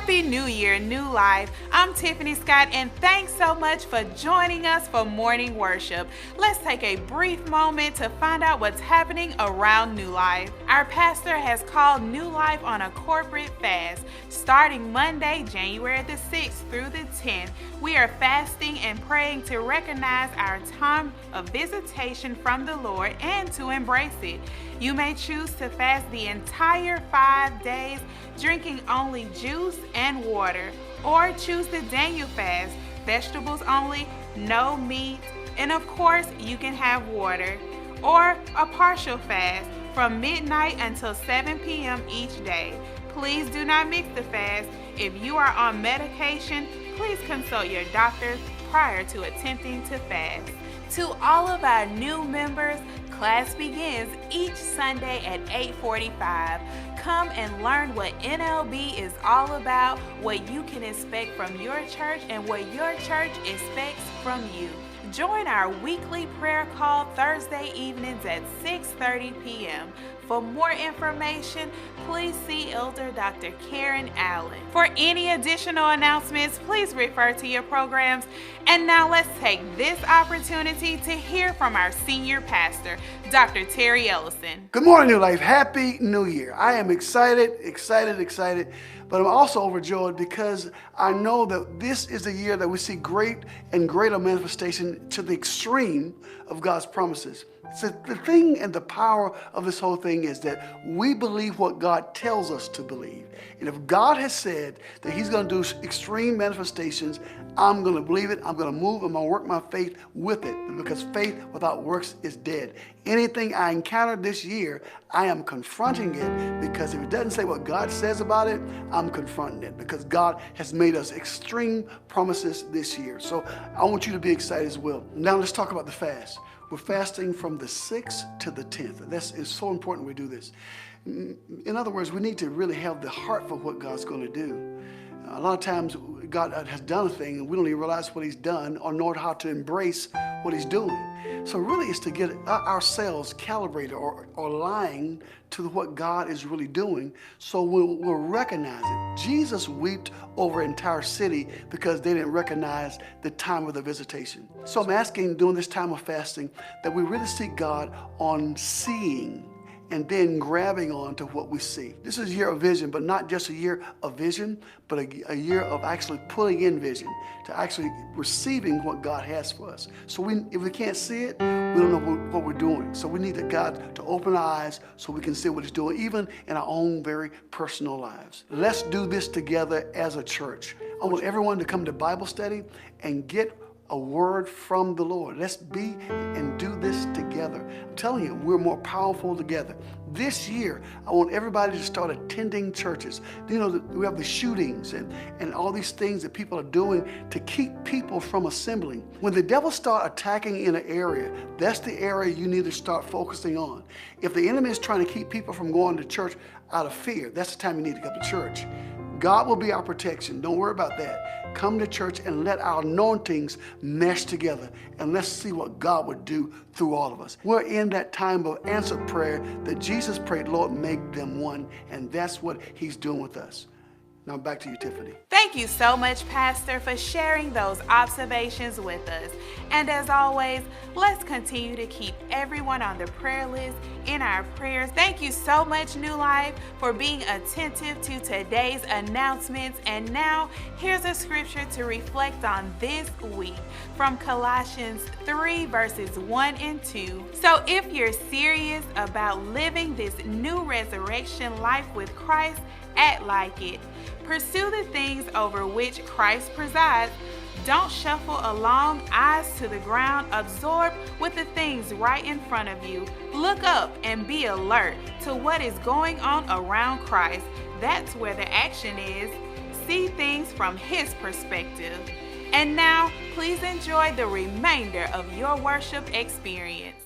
Happy New Year, New Life. I'm Tiffany Scott, and thanks so much for joining us for morning worship. Let's take a brief moment to find out what's happening around New Life. Our pastor has called New Life on a corporate fast. Starting Monday, January the 6th through the 10th, we are fasting and praying to recognize our time of visitation from the Lord and to embrace it. You may choose to fast the entire 5 days, drinking only juice and water, or choose the Daniel fast, vegetables only, no meat, and of course you can have water, or a partial fast from midnight until 7 p.m. each day. Please do not mix the fast. If you are on medication, please consult your doctor prior to attempting to fast. To all of our new members, class begins each Sunday at 8:45. Come and learn what NLB is all about, what you can expect from your church, and what your church expects from you. Join our weekly prayer call Thursday evenings at 6:30 p.m. For more information, please see Elder Dr. Karen Allen. For any additional announcements, please refer to your programs. And now let's take this opportunity to hear from our senior pastor, Dr. Terry Ellison. Good morning, New Life. Happy New Year. I am excited, but I'm also overjoyed because I know that this is the year that we see great and greater manifestation to the extreme of God's promises. So the thing and the power of this whole thing is that we believe what God tells us to believe. And if God has said that he's going to do extreme manifestations, I'm going to believe it. I'm going to move. I'm going to work my faith with it, because faith without works is dead. Anything I encounter this year, I am confronting it, because if it doesn't say what God says about it, I'm confronting it, because God has made us extreme promises this year. So I want you to be excited as well. Now let's talk about the fast. We're fasting from the 6th to the 10th. It's so important we do this. In other words, we need to really have the heart for what God's going to do. A lot of times God has done a thing and we don't even realize what he's done or know how to embrace what he's doing. So really it's to get ourselves calibrated or aligned to what God is really doing, so we'll recognize it. Jesus wept over an entire city because they didn't recognize the time of the visitation. So I'm asking during this time of fasting that we really seek God on seeing and then grabbing on to what we see. This is a year of vision, but not just a year of vision, but a year of actually pulling in vision, to actually receiving what God has for us. So if we can't see it, we don't know what we're doing. So we need God to open our eyes so we can see what he's doing, even in our own very personal lives. Let's do this together as a church. I want everyone to come to Bible study and get a word from the Lord. Let's be and do this together. I'm telling you, we're more powerful together. This year, I want everybody to start attending churches. You know, we have the shootings and all these things that people are doing to keep people from assembling. When the devil starts attacking in an area, that's the area you need to start focusing on. If the enemy is trying to keep people from going to church out of fear, that's the time you need to come to church. God will be our protection. Don't worry about that. Come to church and let our anointings mesh together, and let's see what God would do through all of us. We're in that time of answered prayer that Jesus prayed, Lord, make them one, and that's what he's doing with us. Now back to you, Tiffany. Thank you so much, Pastor, for sharing those observations with us. And as always, let's continue to keep everyone on the prayer list in our prayers. Thank you so much, New Life, for being attentive to today's announcements. And now, here's a scripture to reflect on this week from Colossians 3, verses 1 and 2. So if you're serious about living this new resurrection life with Christ, act like it. Pursue the things over which Christ presides. Don't shuffle along, eyes to the ground, absorbed with the things right in front of you. Look up and be alert to what is going on around Christ. That's where the action is. See things from his perspective. And now, please enjoy the remainder of your worship experience.